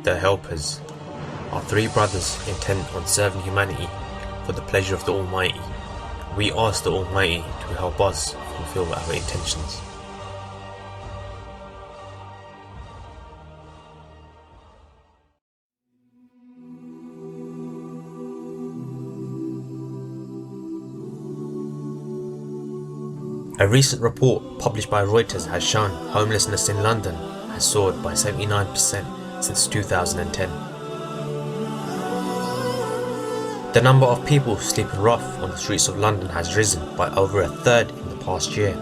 the helpers, are three brothers intent on serving humanity for the pleasure of the Almighty. We ask the Almighty to help us fulfill our intentions. A recent report published by Reuters has shown homelessness in London has soared by 79% since 2010. The number of people sleeping rough on the streets of London has risen by over a third in the past year.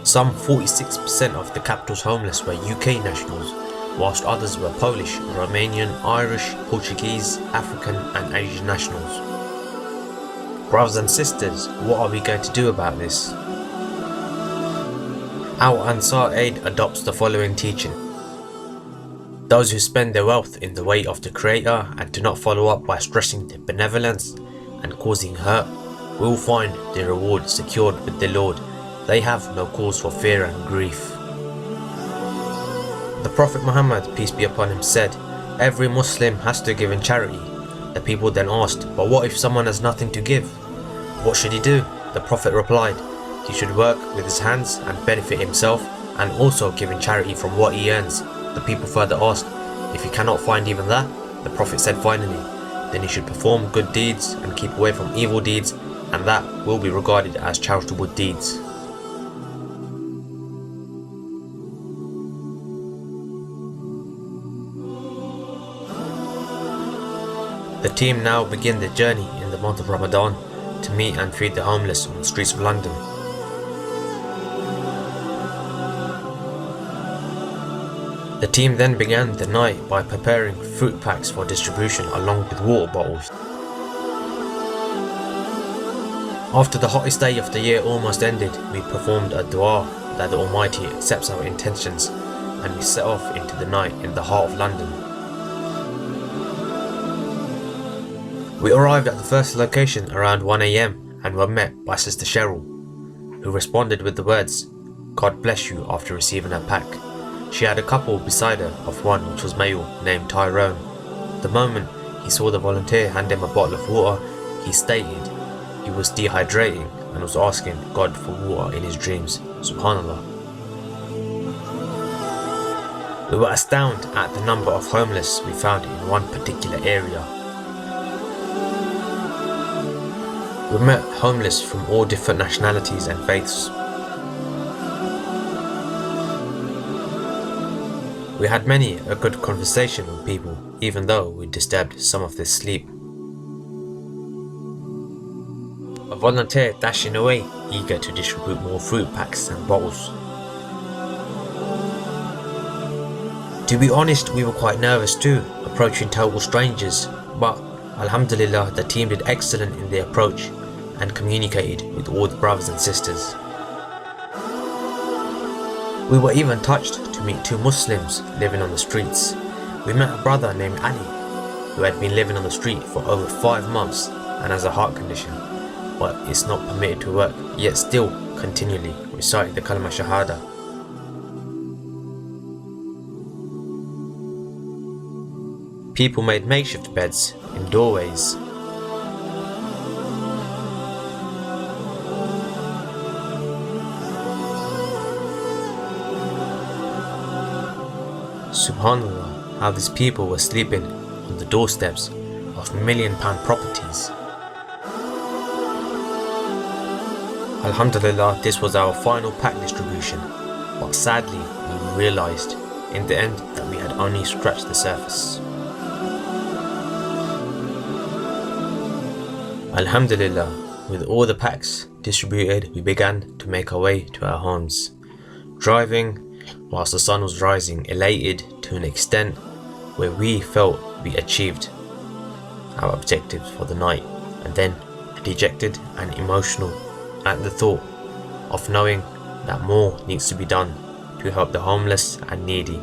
Some 46% of the capital's homeless were UK nationals, whilst others were Polish, Romanian, Irish, Portuguese, African and Asian nationals. Brothers and sisters, what are we going to do about this? Our Ansaar aid adopts the following teaching. Those who spend their wealth in the way of the Creator and do not follow up by stressing their benevolence and causing hurt will find their reward secured with the Lord. They have no cause for fear and grief. The Prophet Muhammad, peace be upon him, said, "Every Muslim has to give in charity." The people then asked, "But what if someone has nothing to give? What should he do?" The Prophet replied, "He should work with his hands and benefit himself and also give in charity from what he earns." The people further asked, "If he cannot find even that?" The Prophet said finally, "Then he should perform good deeds and keep away from evil deeds, and that will be regarded as charitable deeds." The team now begin their journey in the month of Ramadan to meet and feed the homeless on the streets of London. The team then began the night by preparing fruit packs for distribution along with water bottles. After the hottest day of the year almost ended, we performed a dua that the Almighty accepts our intentions, and we set off into the night in the heart of London. We arrived at the first location around 1 AM and were met by Sister Cheryl, who responded with the words, "God bless you," after receiving her pack. She had a couple beside her, of one which was male, named Tyrone. The moment he saw the volunteer hand him a bottle of water, he stated he was dehydrating and was asking God for water in his dreams. Subhanallah. We were astounded at the number of homeless we found in one particular area. We met homeless from all different nationalities and faiths. We had many a good conversation with people, even though we disturbed some of their sleep. A volunteer dashing away, eager to distribute more fruit packs and bottles. To be honest, we were quite nervous too, approaching total strangers, but Alhamdulillah, the team did excellent in their approach and communicated with all the brothers and sisters. We were even touched to meet two Muslims living on the streets. We met a brother named Ali, who had been living on the street for over 5 months and has a heart condition, but is not permitted to work, yet still continually reciting the Kalma Shahada. People made makeshift beds in doorways. Subhanallah, how these people were sleeping on the doorsteps of £1,000,000 properties. Alhamdulillah, this was our final pack distribution, but sadly we realised in the end that we had only scratched the surface. Alhamdulillah, with all the packs distributed, we began to make our way to our homes, driving whilst the sun was rising, elated to an extent where we felt we achieved our objectives for the night, and then dejected and emotional at the thought of knowing that more needs to be done to help the homeless and needy